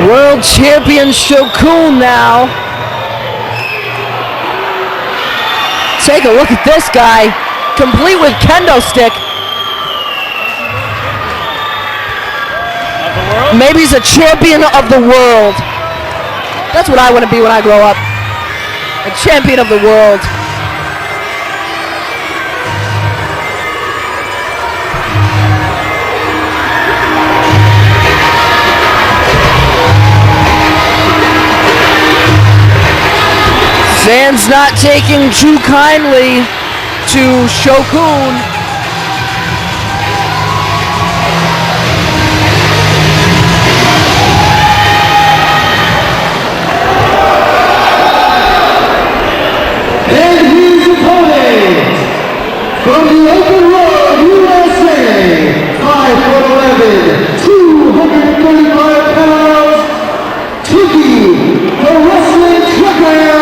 World Champion Shokun now. Take a look at this guy, complete with kendo stick. Of the world? Maybe he's a champion of the world. That's what I want to be when I grow up. A champion of the world. Fans not taking too kindly to Shokun. And his opponent, from the Open Road, USA, 5'11", 235 pounds, Tookie, the wrestling Tucker.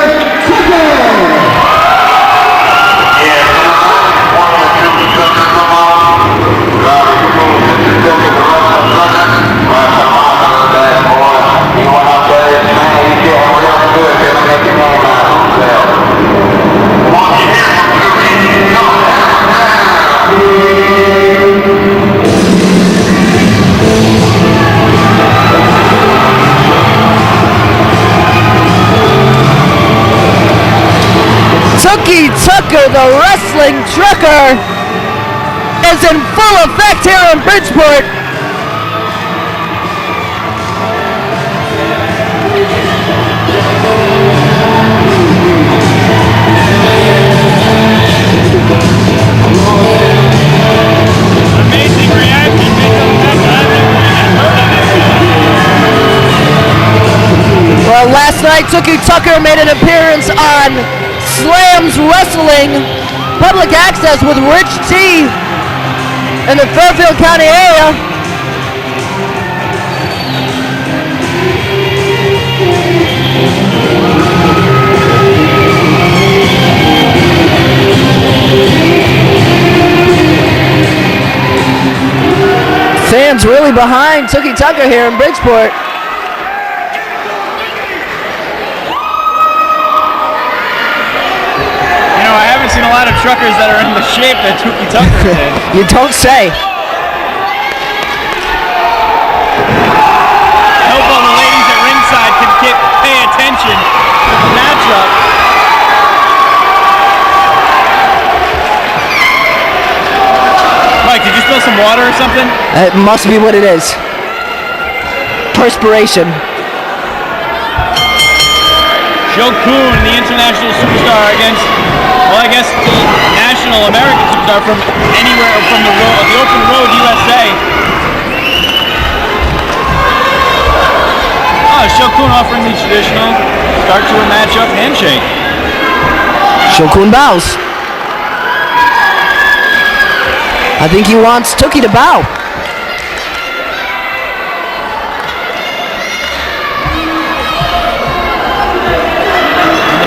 Tookie Tucker, the wrestling trucker, is in full effect here in Bridgeport. Amazing reaction. Well, last night Tookie Tucker made an appearance on Slam's Wrestling Public Access with Rich T in the Fairfield County area. Fans really behind Tookie Tucker here in Bridgeport. Seen a lot of truckers that are in the shape that Tookie Tucker did. You don't say. I hope all the ladies at ringside can pay attention to the matchup. Mike, did you spill some water or something? It must be what it is. Perspiration. Shokun, the international superstar, against, well, I guess the national American superstar from anywhere from the Open Road USA. Oh, Shokun offering the traditional start to a matchup handshake. Shokun bows. I think he wants Tookie to bow.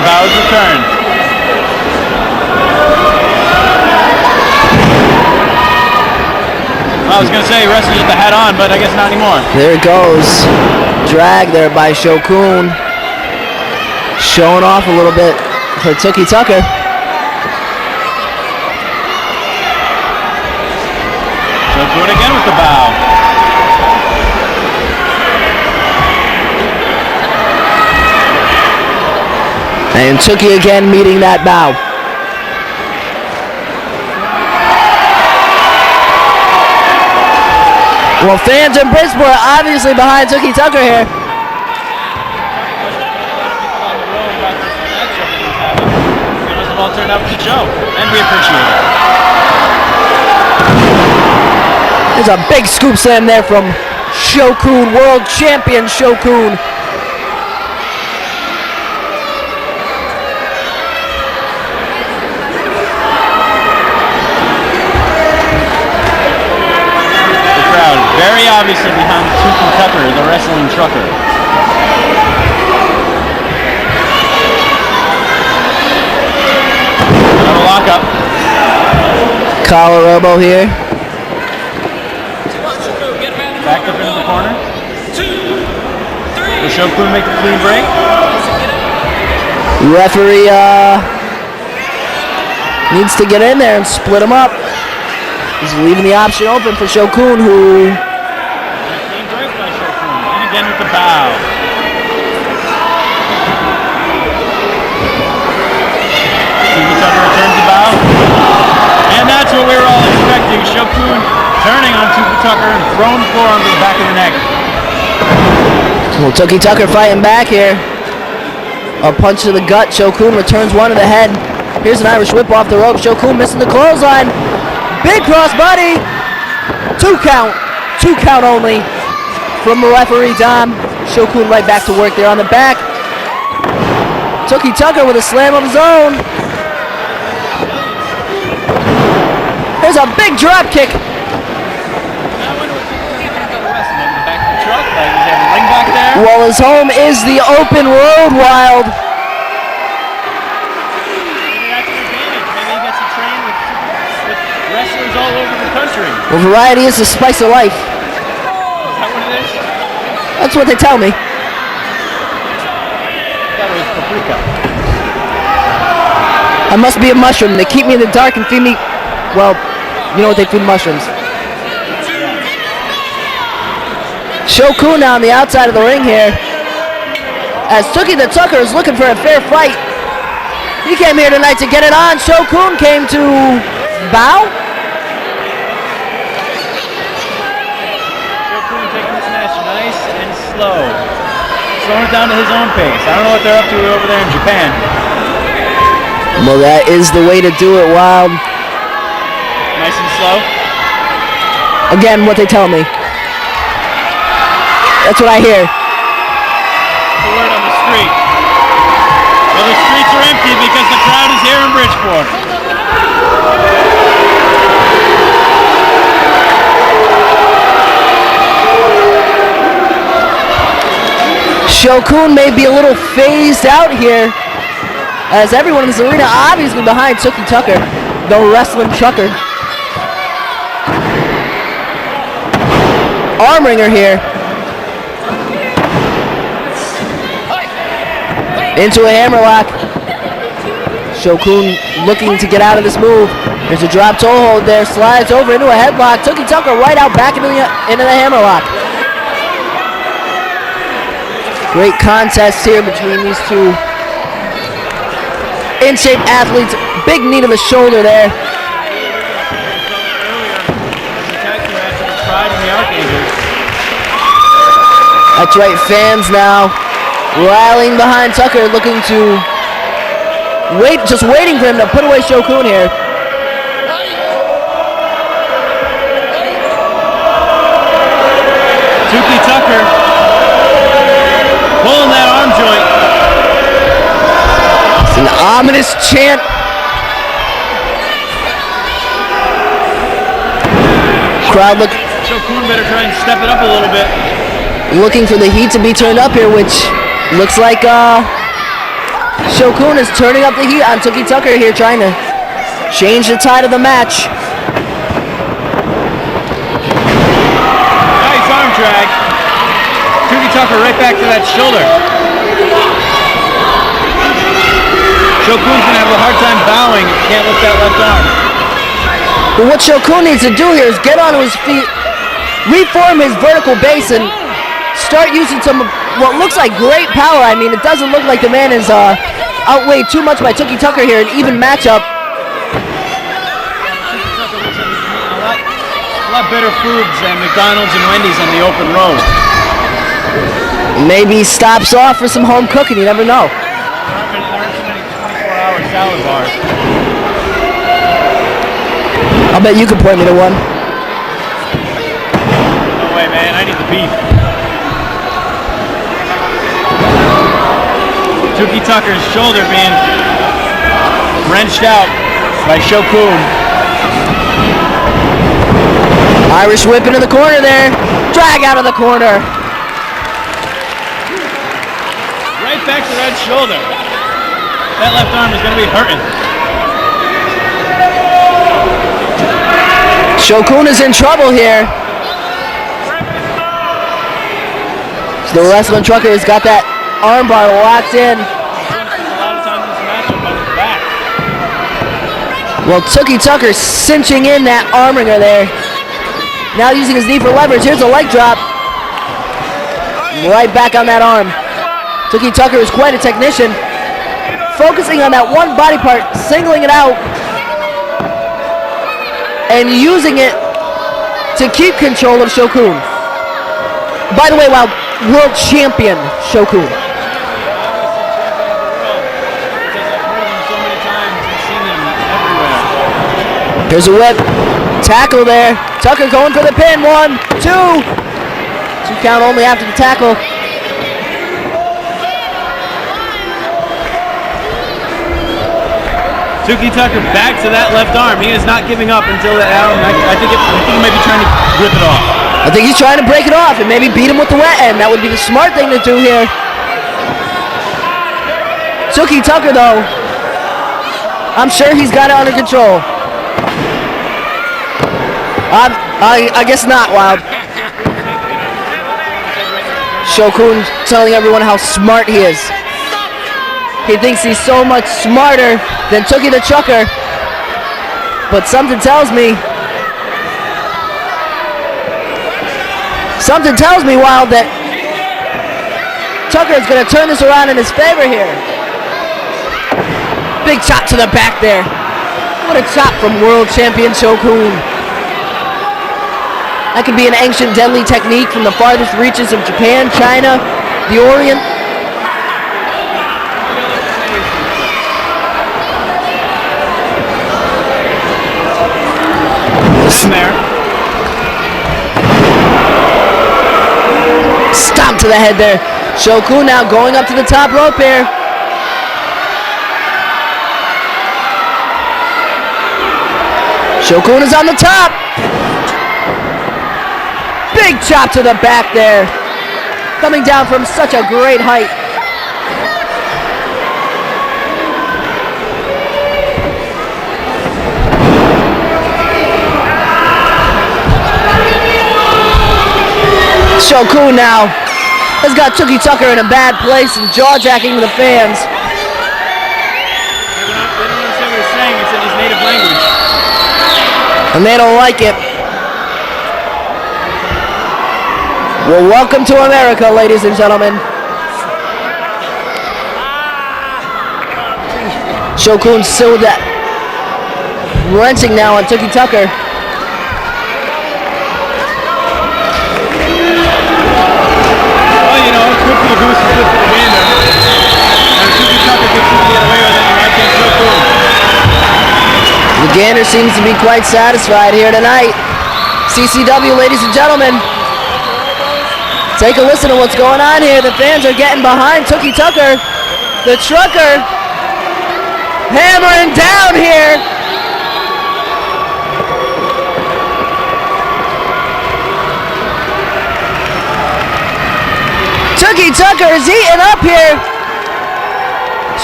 Bows returned. I was going to say wrestles with the hat on, but I guess not anymore. There it goes. Drag there by Shokun. Showing off a little bit for Tookie Tucker. Shokun again with the bow. And Tookie again meeting that bow. Well, fans in Bridgeport are obviously behind Tookie Tucker here. It must have all turned out for the show, and we appreciate it. There's a big scoop slam there from Shokun, world champion Shokun. Very obviously behind Tookie Tucker, the wrestling trucker. Another lockup. Collar elbow here. Backed up into the corner. Will Shokun make the clean break? Referee needs to get in there and split him up. He's leaving the option open for Shokun, who... Clean break by Shokun. And again with the bow. Tookie Tucker returns the bow. And that's what we were all expecting. Shokun turning on Tookie Tucker and throwing the forearm to the back of the neck. Well, Tookie Tucker fighting back here. A punch to the gut. Shokun returns one to the head. Here's an Irish whip off the rope. Shokun missing the clothesline. Big crossbody. 2 count. 2 count only from the referee, Dom. Shokun right back to work there on the back. Tookie Tucker with a slam of his own. There's a big drop kick. Well, his home is the open road, Wild. Maybe that's an advantage. Maybe he gets to train with wrestlers all over the country. Well, variety is the spice of life. Is that what it is? That's what they tell me. I thought it was paprika. I must be a mushroom. They keep me in the dark and feed me, well, you know what they feed mushrooms. Shokun now on the outside of the ring here. As Tookie the Tucker is looking for a fair fight. He came here tonight to get it on. Shokun came to bow. Shokun taking this match nice and slow. Slowing it down to his own pace. I don't know what they're up to over there in Japan. Well, that is the way to do it, Wild. Nice and slow. Again, what they tell me. That's what I hear. The word on the street. Well, the streets are empty because the crowd is here in Bridgeport. Shokun may be a little phased out here, as everyone in this arena obviously behind Tookie Tucker, the wrestling trucker. Arm wringer here. Into a hammerlock. Shokun looking to get out of this move. There's a drop toe hold there. Slides over into a headlock. Tookie Tucker right out back into the hammerlock. Great contest here between these two in-shape athletes. Big knee to the shoulder there. That's right, fans now rallying behind Tucker, looking to just waiting for him to put away Shokun here. Tookie Tucker pulling that arm joint. It's an ominous chant. Crowd Shokun better try and step it up a little bit. looking for the heat to be turned up here, which looks like Shokun is turning up the heat on Tookie Tucker here, trying to change the tide of the match. Nice arm drag. Tookie Tucker right back to that shoulder. Shokun's gonna have a hard time bowing if he can't lift that left arm. But what Shokun needs to do here is get onto his feet, reform his vertical base, and start using some what looks like great power. I mean, it doesn't look like the man is outweighed too much by Tookie Tucker here. An even matchup. A lot better foods than McDonald's and Wendy's on the open road. Maybe stops off for some home cooking. You never know. There aren't too many 24-hour salad bars. I'll bet you could point me to one. No way, man. I need the beef. Tookie Tucker's shoulder being wrenched out by Shokun. Irish whip into the corner there. Drag out of the corner. Right back to that shoulder. That left arm is going to be hurting. Shokun is in trouble here. The wrestling trucker has got that armbar locked in. A lot of times in this matchup on his back. Well, Tookie Tucker cinching in that arm wringer there. Now using his knee for leverage. Here's a leg drop. Right back on that arm. Tookie Tucker is quite a technician. Focusing on that one body part, singling it out, and using it to keep control of Shokun. By the way, wow, world champion Shokun. Here's a whip. Tackle there. Tucker going for the pin. 1, 2. 2 count only after the tackle. Tookie Tucker back to that left arm. He is not giving up until that arm. I think he might be trying to rip it off. I think he's trying to break it off and maybe beat him with the wet end. That would be the smart thing to do here. Tookie Tucker, though, I'm sure he's got it under control. I guess not, Wild. Shokun telling everyone how smart he is. He thinks he's so much smarter than Tookie the Trucker. But something tells me, Wild, that Tucker is going to turn this around in his favor here. Big chop to the back there. What a chop from world champion Shokun. That could be an ancient deadly technique from the farthest reaches of Japan, China, the Orient. Snare. Stomp to the head there. Shokun now going up to the top rope here. Shokun is on the top. Big chop to the back there. Coming down from such a great height. Shokun now has got Tookie Tucker in a bad place and jaw-jacking the fans. They don't understand what he's saying. It's in his native language. And they don't like it. Well, welcome to America, ladies and gentlemen. Shokun still that wrenching now on Tookie Tucker. Well, you know, it's good for the goose and good for the gander. And Tookie Tucker gets to get away with it, and I think Shokun. The gander seems to be quite satisfied here tonight. CCW, ladies and gentlemen. Take a listen to what's going on here. The fans are getting behind Tookie Tucker. The trucker hammering down here. Tookie Tucker is eating up here.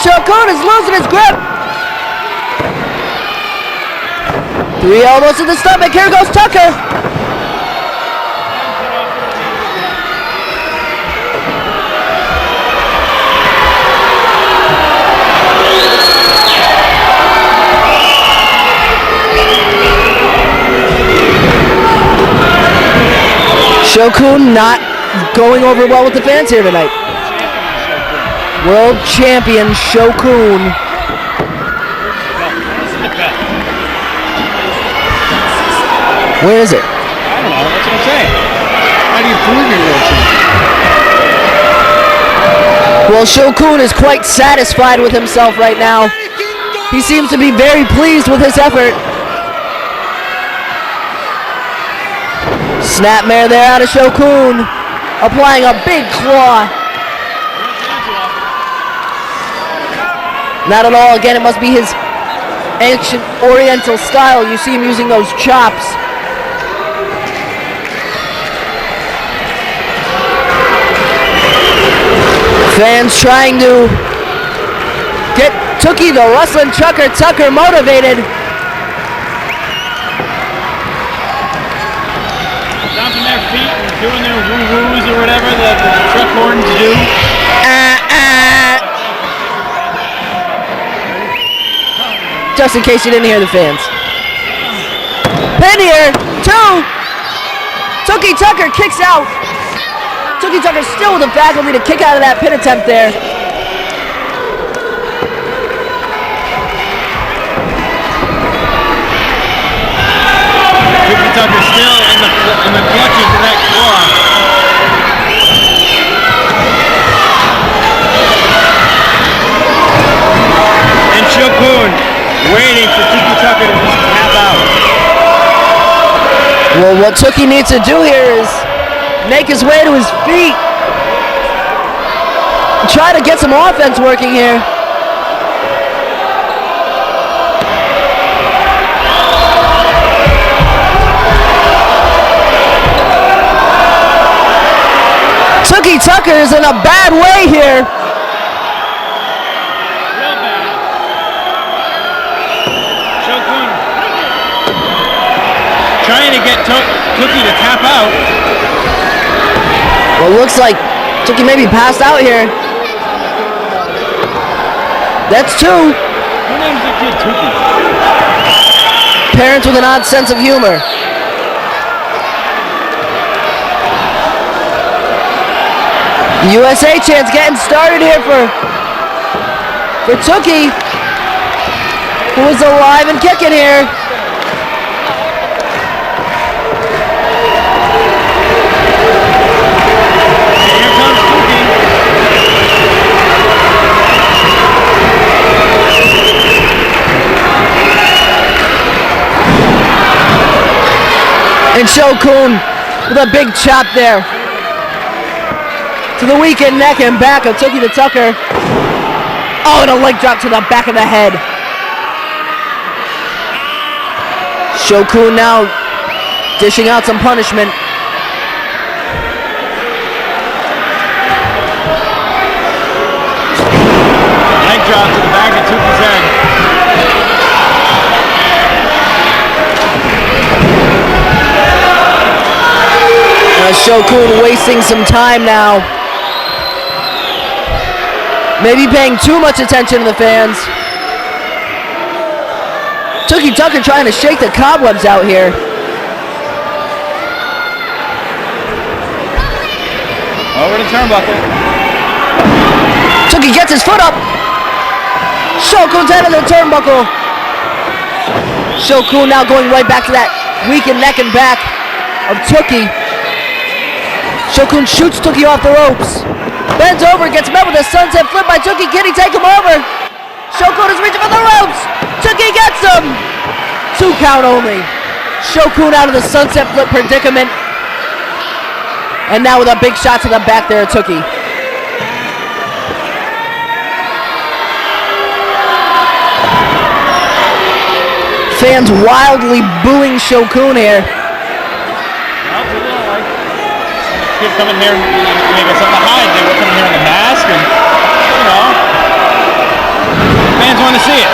Shokun is losing his grip. 3 elbows to the stomach. Here goes Tucker. Shokun not going over well with the fans here tonight. World champion Shokun. Where is it? I don't know. That's what I'm saying. How do you prove you're world champion? Well, Shokun is quite satisfied with himself right now. He seems to be very pleased with his effort. Snapmare there out of Shokun, applying a big claw. Not at all. Again, it must be his ancient oriental style. You see him using those chops. Fans trying to get Tookie the wrestling trucker Tucker motivated. Stomping their feet and doing their woo-woos or whatever the truck horns do. Just in case you didn't hear the fans. Pin here, 2. Tookie Tucker kicks out. Tookie Tucker still with the faculty to kick out of that pin attempt there. Tookie Tucker still in the clutches of that claw. And Shokun waiting for Tookie Tucker to just tap out. Well, what Tookie needs to do here is make his way to his feet. Try to get some offense working here. Tookie Tucker is in a bad way here. Real bad. Shokun trying to get Tookie to tap out. Well, looks like Tookie may be passed out here. That's 2. Who names the kid Tookie? Parents with an odd sense of humor. The USA chant's getting started here for Tookie, who is alive and kicking here. Here comes Tookie. And Shokun with a big chop there to the weakened neck and back of Tookie Tucker. Oh, and a leg drop to the back of the head. Shokun now dishing out some punishment. Leg drop to the back of Tookie's head. Shokun wasting some time now. Maybe paying too much attention to the fans. Tookie Tucker trying to shake the cobwebs out here. Over the turnbuckle. Tookie gets his foot up. Shokun's out of the turnbuckle. Shokun now going right back to that weakened neck and back of Tookie. Shokun shoots Tookie off the ropes. Bends over, gets met with a sunset flip by Tookie. Can he take him over? Shokun is reaching for the ropes. Tookie gets him. 2 count only. Shokun out of the sunset flip predicament. And now with a big shot to the back there of Tookie. Fans wildly booing Shokun here. Kid coming here and make us something to hide. They were coming here in the mask, and fans want to see it.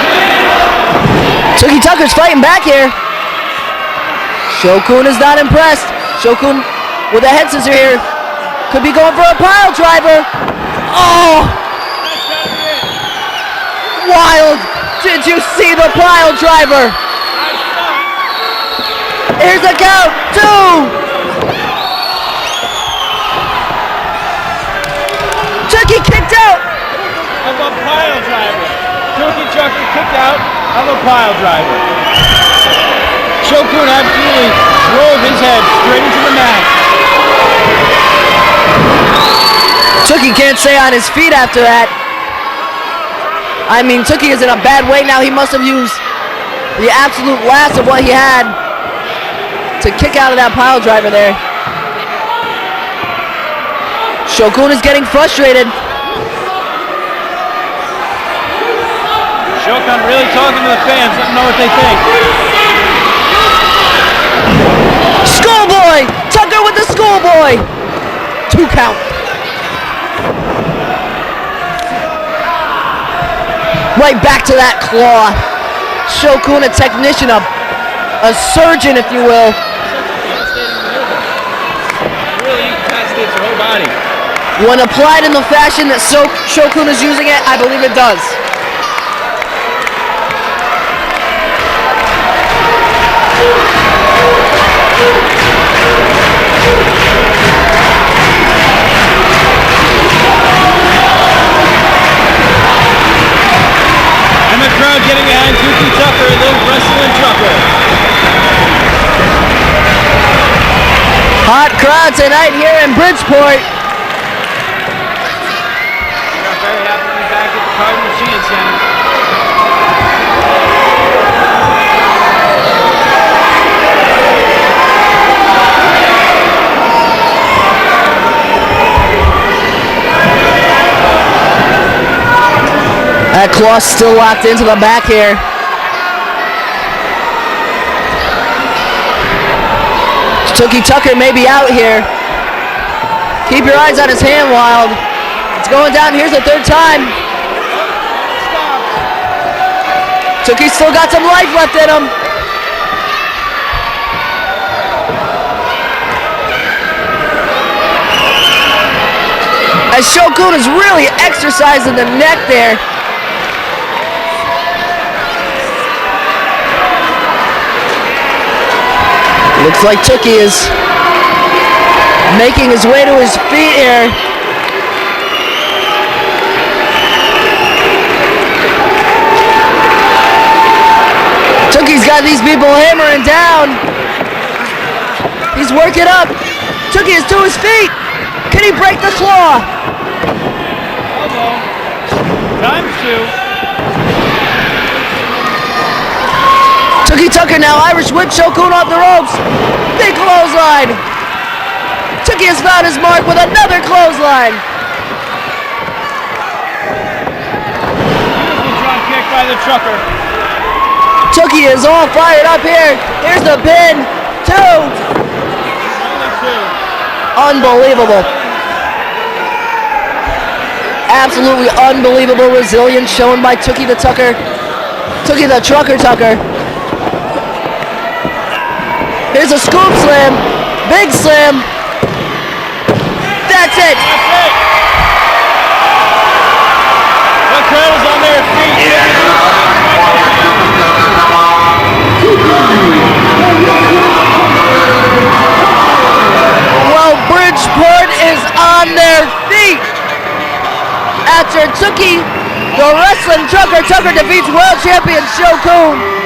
Tookie Tucker's fighting back here. Shokun is not impressed. Shokun with a head scissor here. Could be going for a pile driver. Oh! Wild! Did you see the pile driver? Here's the count. 2! Tookie kicked out of a pile driver. Tookie Tucker kicked out of a pile driver. Shokun absolutely drove his head straight into the mat. Tookie can't stay on his feet after that. I mean, Tookie is in a bad way now. He must have used the absolute last of what he had to kick out of that pile driver there. Shokun is getting frustrated. Shokun really talking to the fans, let them know what they think. Schoolboy! Tucker with the schoolboy! 2 count. Right back to that claw. Shokun, a technician, a surgeon, if you will. Really body. When applied in the fashion that Shokun is using it, I believe it does. And the crowd getting behind Tookie Tucker, the wrestling trucker. Hot crowd tonight here in Bridgeport. We're very happy to be back at the Cardinal Machine Center. That claw still locked into the back here. Tookie Tucker may be out here. Keep your eyes on his hand, Wild. It's going down. Here's the third time. Tookie's still got some life left in him. As Shokun is really exercising the neck there. Looks like Tookie is making his way to his feet here. Tookie's got these people hammering down. He's working up. Tookie is to his feet. Can he break the claw? Times two. Tookie Tucker now Irish whip Shokun off the ropes. Big clothesline. Tookie has found his mark with another clothesline. Beautiful drop kick by the trucker. Tookie is all fired up here. Here's the pin. Two. Only two. Unbelievable. Absolutely unbelievable resilience shown by Tookie the Tucker. Tookie the Trucker Tucker. Here's a scoop slam. Big slam. That's it. That's it. The crowd is on their feet. Well, Bridgeport is on their feet. After Tookie, the wrestling trucker, Tucker defeats world champion Shokun.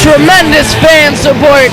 Tremendous fan support